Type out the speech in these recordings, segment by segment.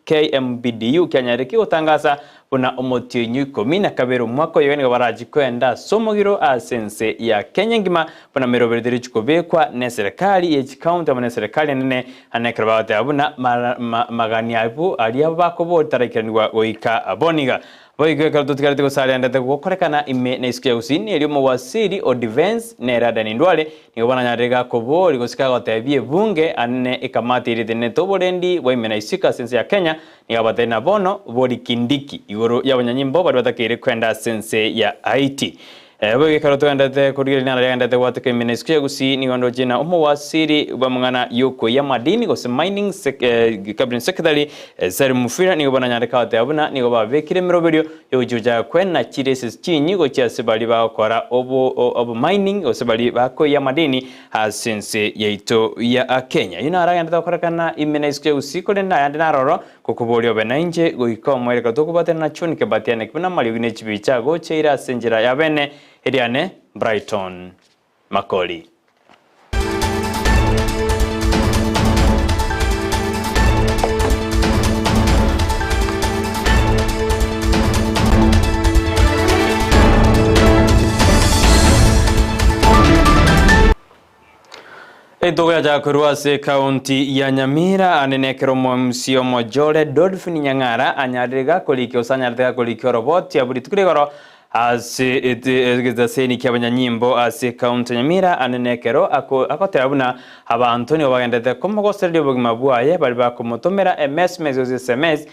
KMBDU Kenya riki utangaza buna omotionyu 12 mwaka yoni baraji kwenda somogiro asense ya Kenya ngima buna merobere chikobekwa ne serikali ye county amane serikali nene anekrabate abuna magani abu aliya bakobo tarakiranwa goika aboniga boyige kalto tikarete ko sale andate ko korekana ime na iskia usini elio mawasiri o defense ne rada ni ndwale ni bana nyarega ko bo ligosika gotebie bunge anne ikamati irite ne toborendi boime na isika sense ya Kenya ni abate na bono bori kindiki igoro y'abanyanyimbo bari batakire kwenda sense ya Haiti. Boyige kalto andate ko rigirina na andate wateke ime na iskia Gusii ni gondo jina umawasiri bamangana yoko ya madini go mining cabinet secretary Sari Mufira ni bana nyareka atabuna ni goba vekire miroberio yojuja kwena chireses chinyigo cha sebali bakora obo mining osebali bako ya madini asense yeito ya Kenya ina araganda korakana imena isike usiko lenda yandina roro kokubolio benanje goikomwe reka tokubate na chunike batiane kuna maliwine chibicha go cheira senjira ya bene ediane Brighton Makori. Edoga ja kuruase county ya Nyamira anenekero msio mojole Dolphin Nyangara anyarega koliki osanyarega koliki robot ya buri tukuregoro ase egezaseni kyabanyanyimbo ase county Nyamira anenekero akoterabuna abantu ni bagendete komogoseri bogima bwaye bari bakomotomera SMS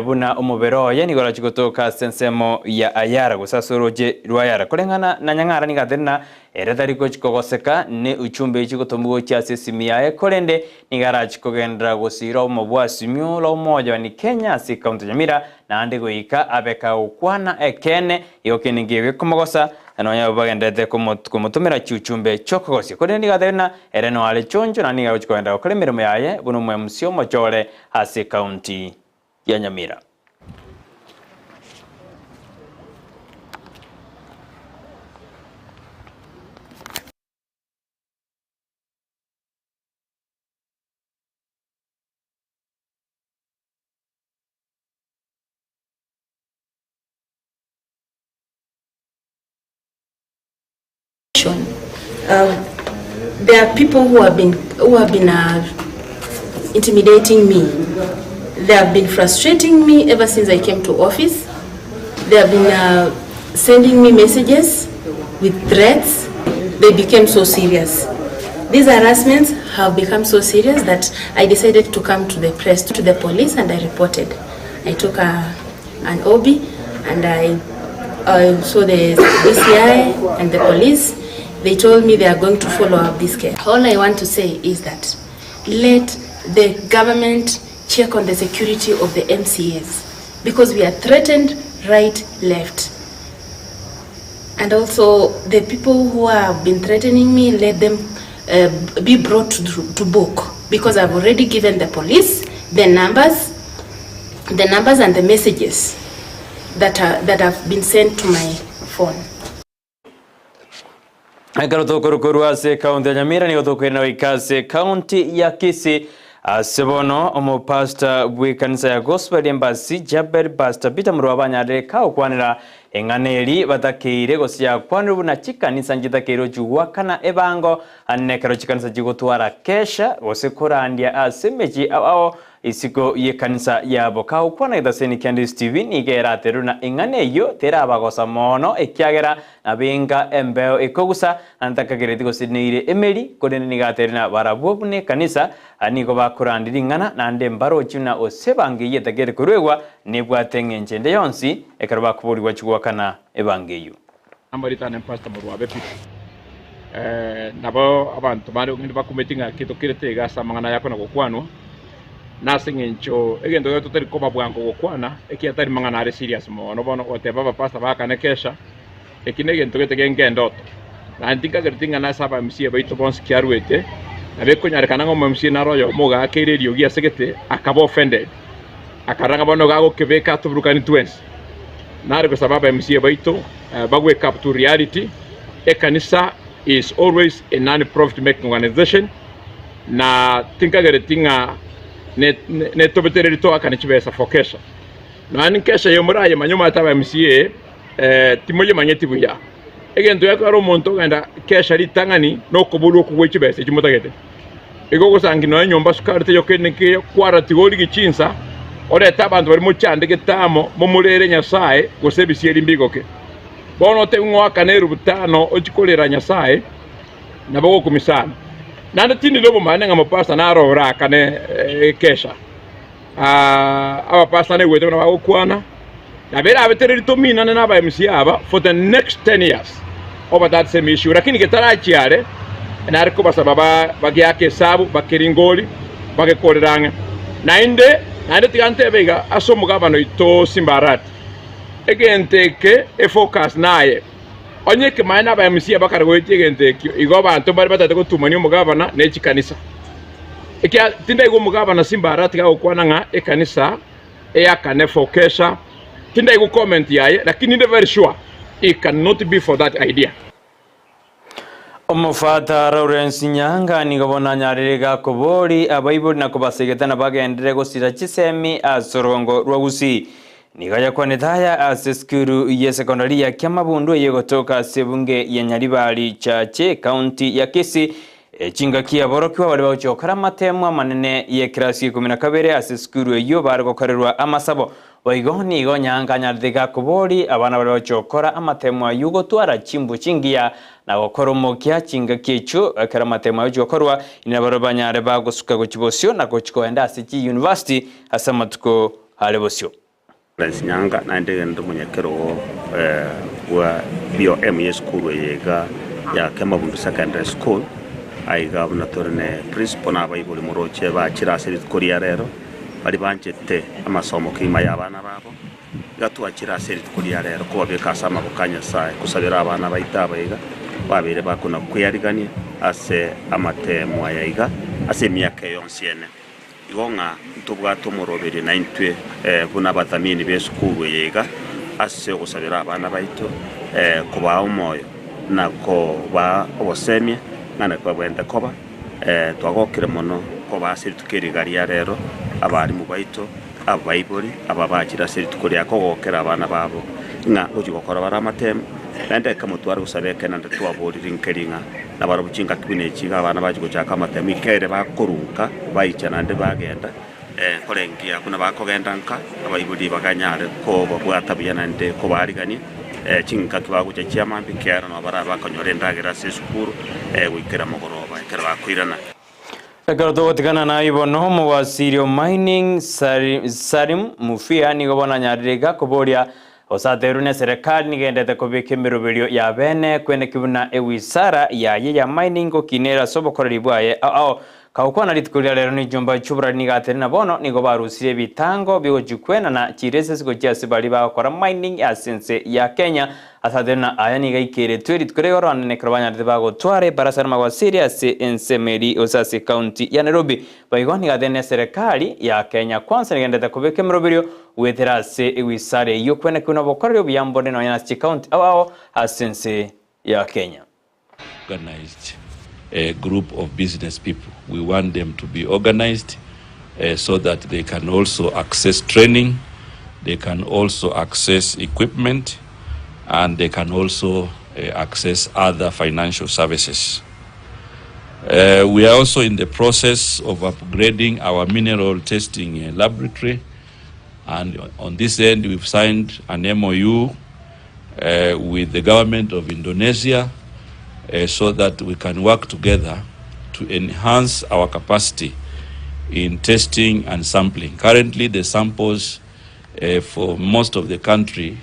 buna umubero ye nigora chikotoka sensemo ya ayara gusasoroje rwayara kolengana na Nyangara ni gathena eredari ko chikogoseka ne uchumbe chikotombugo cha sesimiae kolende nigara chikogendra gosiro mobwasimyo lo moja ni Kenya si county Nyamira na ande goika abeka ukwana ekene yokeningebe komogosa anonya bagendete komotomera chuchumbe chokogosi kolende gathena ereno ale chonjo na niga chikogendra kolemeremo yaye buno mwemsio mochole ase county ya Nyamira. There are people who have been intimidating me. They have been frustrating me ever since I came to office. They have been sending me messages with threats. They became so serious. These harassments have become so serious that I decided to come to the press, to the police, and I reported. I took an OB and I saw the DCI and the police. They told me they are going to follow up this case. All I want to say is that let the government check on the security of the MCAs because we are threatened right, left. And also the people who have been threatening me, let them be brought to book because I've already given the police the numbers and the messages that have been sent to my phone. Akaro tokoro ase county ya Nyamira ni gotokwena ikase county ya Kisii sebono omo pastor bwe kanisa ya gospel embassy Jabber pastor Peter Murwabanyare ka okwanira enganeri batakire gosia kwanira buna chikanisa ngitakiro juwa kana ebango anekero chikanisa jigotwara kesha gosikorandia asemeji ao isiko ye kanisa yabo ka okwana idaseni kandi Steven igera teruna enganeyo tera abagosa mono ekyagera abenga embeo ekogusa antakagere gosinire emeri kodene nigaterina barabobune kanisa anigo bakurandira ngana nande mbaro chuna osebange yetagere kurwegwa nebwatenge njende yonsi ekaro bakuburirwa chigwakana ebangeyo amarita ne pastor Murwabe nabo abantu bari ngindi bakumetinga kitokirete gasa mangana yako na gokwanwa nasingencho egendo yoto tari koba bwango gokwana ekiatari mangana ari serious mo no bono oteba pastor bakane kesha ekinegento getegengendoto na ndinga gertinga na saba msie baito bons kiarwete abeko nyarikana ngo msie na royo moga akererio gia segete akabo offended akaranga bono gago kebeka tubrukani twins na rego sababa msie baito bagwe up to reality ekanisa is always a non-profit making organization na tinka gertinga ne tobetere to aka ne chibesa for kesha na ni kesha yomuraye manyuma ataba MCA timoje manyeti buya egento yakaro monto ganda kesha litangani no kobulu ku wechibesa chimotagete ego gosangi no nyomba sukarte yokene ke kwara tigoli gi Chinsa ore tabantu bari mu cyande getamo mu murere nyasaye gosebisiye mbigoke bono te ngwaka ne rubutano ochikolera nyasaye nabo kumisana nanda tindi lobo mane ngamapasa na rora kane kesha aba pasa ne wete na bakwana na bera abetere tomina na ba MCA aba for the next 10 years over that same issue lakini getara chiare na ariko basababa bagiake sabu bakiringoli bagekoreranga nainde tigante bega asomo gabano ito simbarat egenteke focus naye onye ke maina ba MCA bakara goyete egenteke igo bantu bari batate ko tumani umugabana ne chikanisa ekia tinda igo mugabana simbarat ga okwana nga ekanisa yakane focusha tinda igo comment yaye lakini the very sure it cannot be for that idea. Omufata Lawrence Nyanga ni gabona nyarega kobori abayibori na kubasegetana bagendere gosira chisemi asorongo rwa Gusii nigaya kwa nethaya aseskuru ya sekondari ya Kyamabundu yegotoka sebunge ya Nyaribari chache county ya Kisii chinga kia borokiwa bali bachokara matemwa manene ye klasi 12 aseskuru yo bargokorerwa amasabo Waigoni igo Nyanga nyarega kobori abana bali bachokora amatemwa yugo twara chimbu chingia na gokoromokia chinga kichu akara matemwa yo gokorwa inabarobanyare bagosuka gochibosyo na gochikoenda City University asamatuko halebosyo Nyanga naende ndo munyekero wa BOM school yega ya Kyamabundu Secondary School aiga bunatorne principal na bayibuli muroche ba kirasiri koria rero bari banjete amasomo kima y'abana babo gatwa kirasiri koria rero ko babeka sama bukanya sai kusabira abana baita baiga babere bakuna kuyarigania ase amatemo ayayiga ase myaka yonsiene igonga ntubwa tumurobere na intwe buna bathamini besukuru yega ase gusabira abana baito kuba umoyo nako ba obosemye ngana kwa bwenda koba twagokire muno koba asiri tukirigaria rero abari mu baito abayibori ababakira asiri tukuria kogokera abana babo nga ujigokora baramatemo nende kamutwara gusabeka nande twaborira nkeringa nabaro buchinga kibine chiga abana baje guchaka amatemo ikere bakorunka bayica nande bagenda korengia kuna bakogenda nka abayibori baganyare ko babwatabiya nande ko barigani chinga kibagucha chiamambi kera no bara bakonyore ndagira sesukuru wikera mogoroba ikera bakwirana Ekaro watikana na ibono mu wasirio mining Sarim Mufia ni gobona nyarega koboria osaterune serikali nigendete kubika imirubirio ya bene kwene kibuna ewisara ya mining okinera sobokoreri bwaye ao kaukwana litikulia lero ni jumba chubra nigaterina bono nigo barusire bitango byojukwena na chirese sigo cyase bari bakora mining asense ya Kenya asaderina aya nigaikere twiri tkuregoro anene krabanya bago tware barasara magwasiri ase ensemeri osase county ya Nairobi baigoni gadene serikali ya Kenya kwanza nigendete kubika imirubirio weterase ewisare yo kwene kuna bokorero byambone no yana county ao asense ya Kenya. Organized a group of business people. We want them to be organized so that they can also access training, they can also access equipment, and they can also access other financial services. We are also in the process of upgrading our mineral testing laboratory, and on this end we've signed an MOU with the government of Indonesia so that we can work together to enhance our capacity in testing and sampling. Currently, the samples for most of the country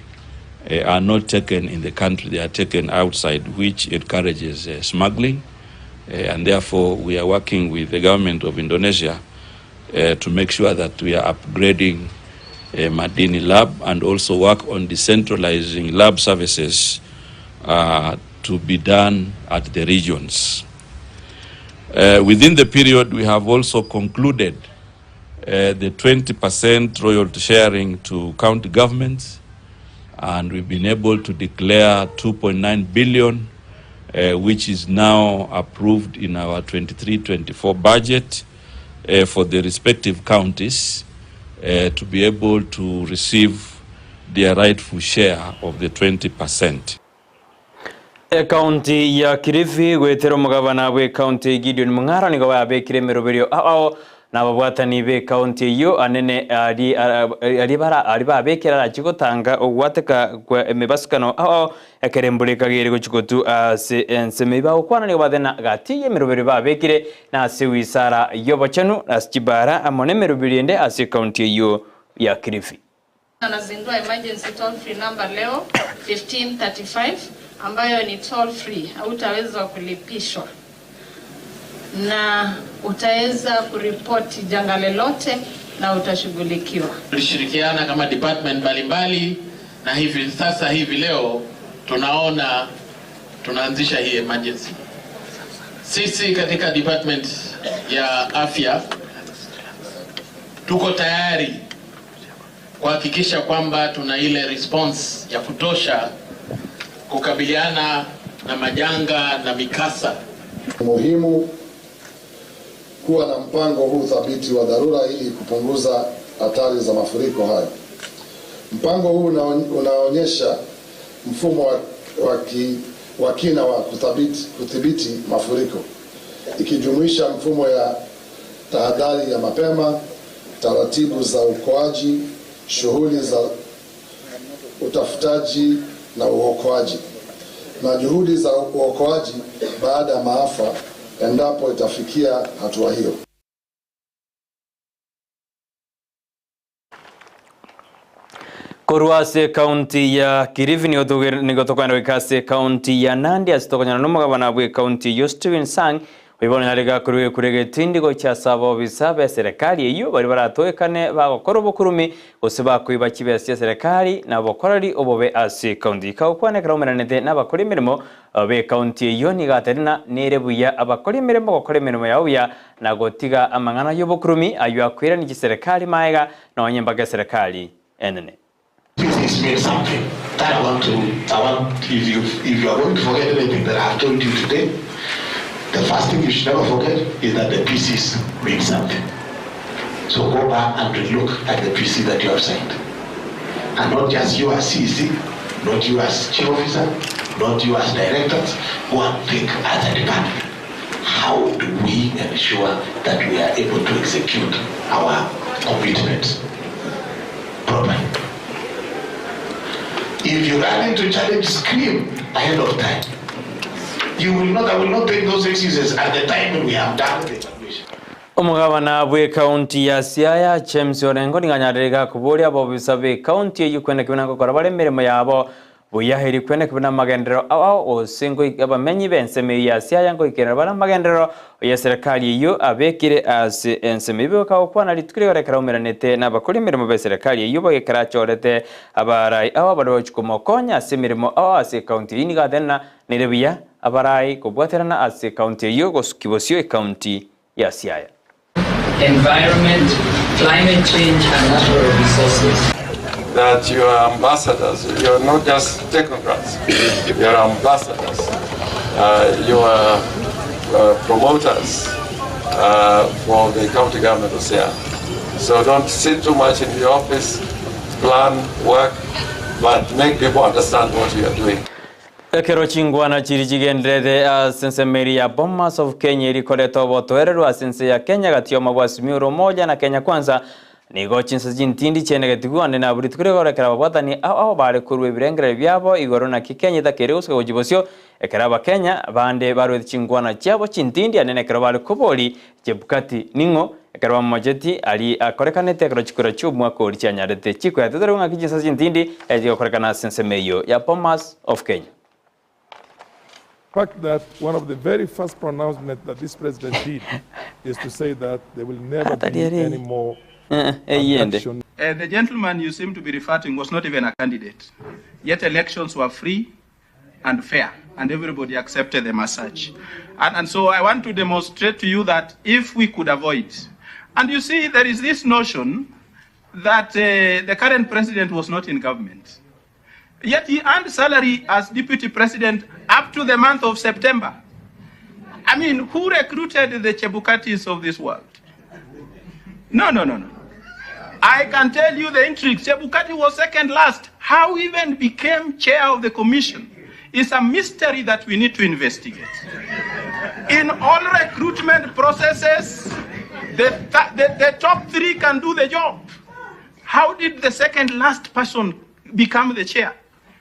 are not taken in the country, they are taken outside, which encourages smuggling. And therefore, we are working with the government of Indonesia to make sure that we are upgrading Madini lab and also work on decentralizing lab services to be done at the regions. Within the period, we have also concluded the 20% royalty sharing to county governments, and we've been able to declare 2.9 billion, which is now approved in our 23-24 budget for the respective counties to be able to receive their rightful share of the 20%. County ya Kilifi gwetero mugabana we county Gideon Mung'ara nigo yabekire miroberio ao na babwatani be county yo anene ali babekira akigotanga ogwateka kwa emebasukano ao ekerembulika gere gochikotu nsemiba okwana nigo bathena gatiye miroberio babekire na asiwisara yo bachanu asibara amone miroberio ende asi county yo ya Kilifi. Anazindua emergency toll free number leo 1535 ambayo ni toll free, hautaweza kulipishwa na utaweza kuripoti janga lolote na utashughulikiwa. Tulishirikiana kama department mbalimbali na hivi leo tunaona tunaanzisha hii emergency. Sisi katika department ya afya tuko tayari kuhakikisha kwamba tuna ile response ya kutosha kukabiliana na majanga na mikasa. Muhimu kuwa na mpango huu thabiti wa dharura ili kupunguza hatari za mafuriko hayo. Mpango huu unaonyesha mfumo wa kina wa kudhibiti mafuriko, ikijumuisha mfumo ya tahadhari ya mapema, taratibu za uokoaji, shughuli za utafutaji na uokoaji na juhudi za uokoaji baada ya maafa endapo itafikia hatua hiyo. Koruase county ya Kilifi nigotokana wikase county ya Nandi asitokana n'umugabana bwe county yo Steven Sang wibone haliga kuruwe kurege tindigo cha sabo bisabe serikali iyo bari baratoekane bagokora obukurumi osiba kwiba kibese serikali na bokorari obobe asi county kaukwane karomeranete n'abakora imirimo be county iyo nigaterina nerebuya abakora imirimo gokora imirimo yawuya na gotiga amangana y'obukurumi ayo akwira ni serikali maega na onyembaga serikali enene. This means something that I want if you are going to forget anything that I have told you today, the first thing you should never forget is that the PCs mean something. So go back and look at the PC that you have signed. And not just you as CEC, not you as chief officer, not you as directors. Go and think as a department. How do we ensure that we are able to execute our commitments properly? If you run into challenge, scream ahead of time. I will not take those excuses at the time when we have done the evaluation. Omugabana bwe county ya Siaya James Orengo ninganyarega kuboria abo bisabe county yukwenda kibona gukora bare mirimo yabo buyaheri kwenda kibona magendero awo osingo abamenyi benseme ya Siaya ngo ikera bara magendero ya serikali iyo abekire as enseme bibuka okwana litukire orekera umeranete n'abakora imirimo be serikali iyo bagekera chorete abarai awo bado chikomokonya asimirimo awo ase county inigadena nerebiya abarai kubwaterana ase county iyo gosukibosio county ya Siaya. Environment, climate change and natural resources. That you are ambassadors, you are not just technocrats, you are ambassadors, you are promoters for the county government of Siaya. So don't sit too much in the office, plan, work, but make people understand what you are doing. Ekero chingwana chirichigendrede sensemeri ya Bomas of Kenya ilikoleto botoereru asense ya Kenya gatio mabwasi miuro moja na Kenya kwanza nigo Chinsa jintindi chene gatiguande na buri tukuregorekera babwatani aho bari kurwe birengere byabo igoro na Kenya takereusika gojibosio ekeraba Kenya bande barwe chingwana cyabo chintindi anene kero bari kuboli chebukati ningo ekeraba majeti ali akorekanete ekero chikura cy'umwakori cyanyarete chiko yateterunga Chinsa jintindi ejigokorekana sensemeyo ya Bomas of Kenya. Fact that one of the very first pronouncements that this president did is to say that there will never be any more action. The gentleman you seem to be referring was not even a candidate. Yet elections were free and fair, and everybody accepted them as such. And so I want to demonstrate to you that if we could avoid, and you see there is this notion that the current president was not in government. Yet he earned salary as deputy president up to the month of September. I mean, who recruited the Chebukatis of this world? No. I can tell you the intrigue. Chebukati was second last. How he even became chair of the commission is a mystery that we need to investigate. In all recruitment processes, the top three can do the job. How did the second last person become the chair?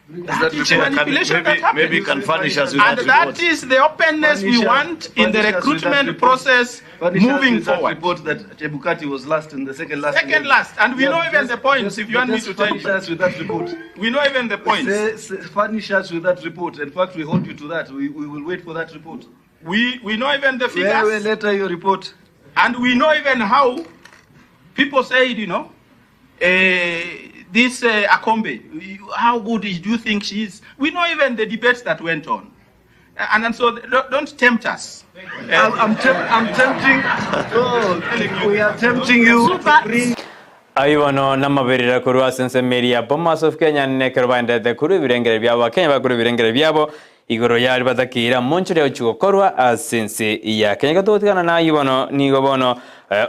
That is manipulation that happens. Maybe you can furnish us with and that is the openness we want in the recruitment process moving forward. Report that Chebukati was last in the second last. Second last, and we know even the points. If you want me to tell you, furnish us with that report. We know even the points. Furnish us with that report. In fact, we hold you to that. We will wait for that report. We know even the figures. Where later your report. And we know even how people said, this Akombe, how good do you think she is? We know even the debates that went on. And so don't tempt us. I'm tempting. We are tempting you to bring. Ayuano namaberira kurwa sense media Bomas of Kenya nekerwanda de kuru birengere byabo Kenya bakuru birengere byabo igoro yari batakira monchire ochukorwa sense ya Kenya gatotikana na ayuano nigobono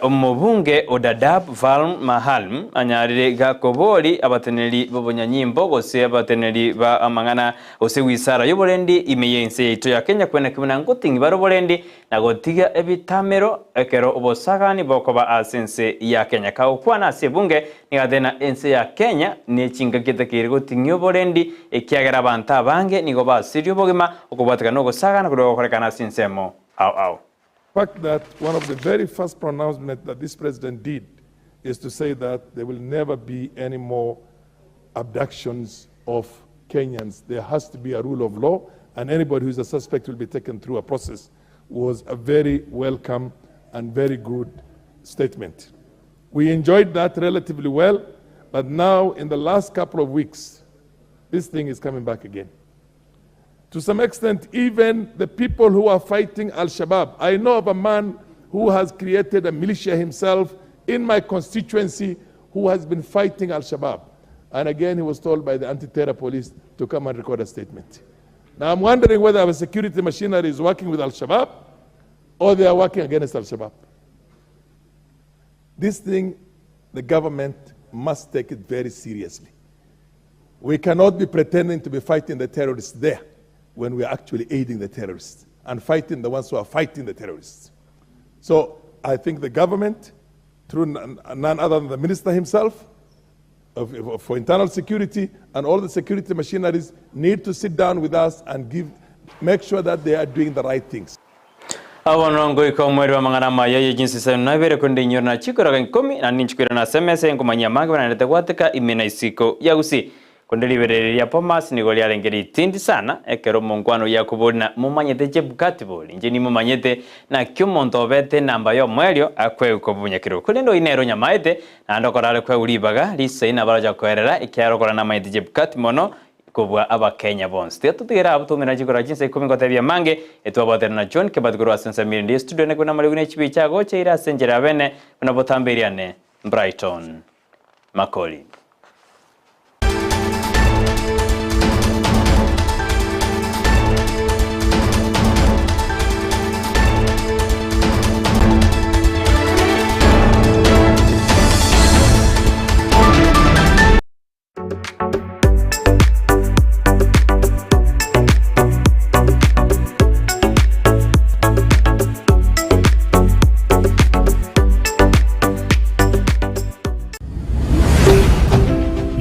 omubunge Odadab Valm Mahalm anyarire gakobori abateneri bobonyanyimbo gose abateneri ba amangana ose wisara yoborendi imeyense ito ya Kenya kwena kimana ngotingi baroborendi na gotiga ebitamero ekero obosagani bokoba sense ya Kenya kaukwana sebunge nigadena ense ya Kenya nechinga kitakiri gotingi yoborendi ekiagera banta bange nigoba sirio bogima okubwatika no gosagana kudo korekana sinsemo au fact that one of the very first pronouncements that this president did is to say that there will never be any more abductions of Kenyans. There has to be a rule of law, and anybody who is a suspect will be taken through a process, was a very welcome and very good statement. We enjoyed that relatively well, but now in the last couple of weeks, this thing is coming back again. To some extent, even the people who are fighting Al-Shabaab. I know of a man who has created a militia himself in my constituency who has been fighting Al-Shabaab. And again, he was told by the anti-terror police to come and record a statement. Now, I'm wondering whether our security machinery is working with Al-Shabaab or they are working against Al-Shabaab. This thing, the government must take it very seriously. We cannot be pretending to be fighting the terrorists there when we are actually aiding the terrorists and fighting the ones who are fighting the terrorists. So I think the government, through none other than the minister himself for internal security and all the security machineries, need to sit down with us and make sure that they are doing the right things. Awonongo ikomweri wa mangana Amayia jinsi sasa nabere konde nyorna chikora kankomi na ninchikira na semese ngomanya manga na ndetagwateka imena isiko ya Gusii konde libereria Pomas ni goli arengeri tindi sana ekero mongwano ya kubona mumanyete Chebukati boli njeni mumanyete na kyumonto bete namba yo mwelio akwe ukobunyakiro kulendo inero nyamaete na ndokorale kwe ulibaga lisa ina baraja kwerera ikyarokora na maite Chebukati mono kubwa aba Kenya bonds teto tira abutumira jikora jinse kumingo tebya mange etwabatera na John kebatkuru asensa mirindi studio ne kuna maligune chibi chago cheira senjera bene unabotambiriane Brighton Makori.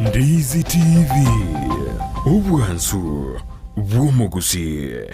Ndizi TV, ubwansu bw'Gusii.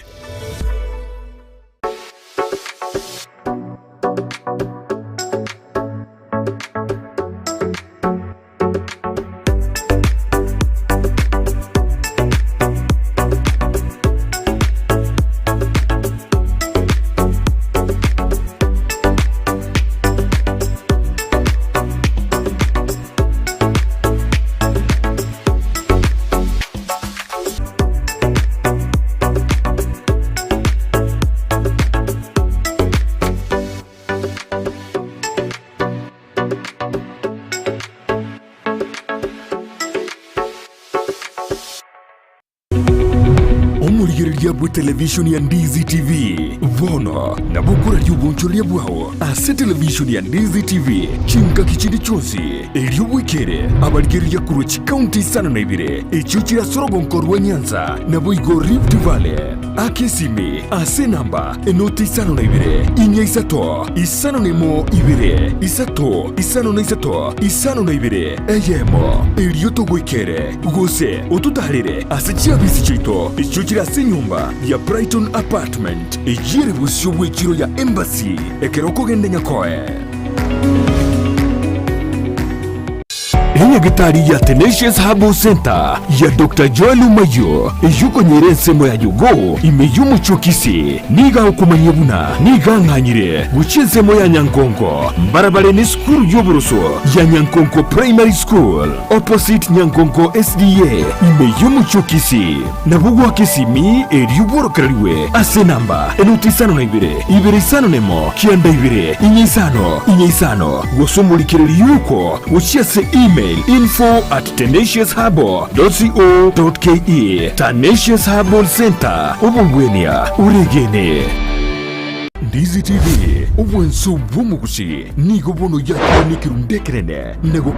ya bu television ya Ndizi TV vono na bukura yubunchoria bwao ase television ya Ndizi TV chinga kichindi chonsi elio wikere abaligeri ya kuruchi county Isano na Ibere echuchira sorogonkorwa Nyanza na boigo Rift Valley akesimi ase namba enoti Isano na Ibere inya isato Isano nemo Ibere isato Isano na isato Isano na Ibere eyemo elio togwikere gose otutarire ase chiabisi chito echuchira ase nyumba ya Brighton apartment ejire busyo bwechiro ya embassy ekeroko gende nyakoe Gitari ya Tenacious Herbal Center ya Dr. Joel Umayo yuko nyirense moya yugo imeyumu chokisi niga ukumanyebuna niga nganyire guchense moya Nyankonko barabare ni school yoburuso ya Nyankonko Primary School opposite Nyankonko SDA imeyumu chokisi na bugu akisimi eriyuboro kariwe ase namba enuti Isano na Ibere Ibere Isano nemo kianda Ibere inye Isano gosumulikiriri yuko uchiase email info@tenaciousherbal.co.ke Tenacious Herbal Center ubungwenia uregene Ndizi TV ubwenso bumugushi nigo bono yakoni kirundekerene nego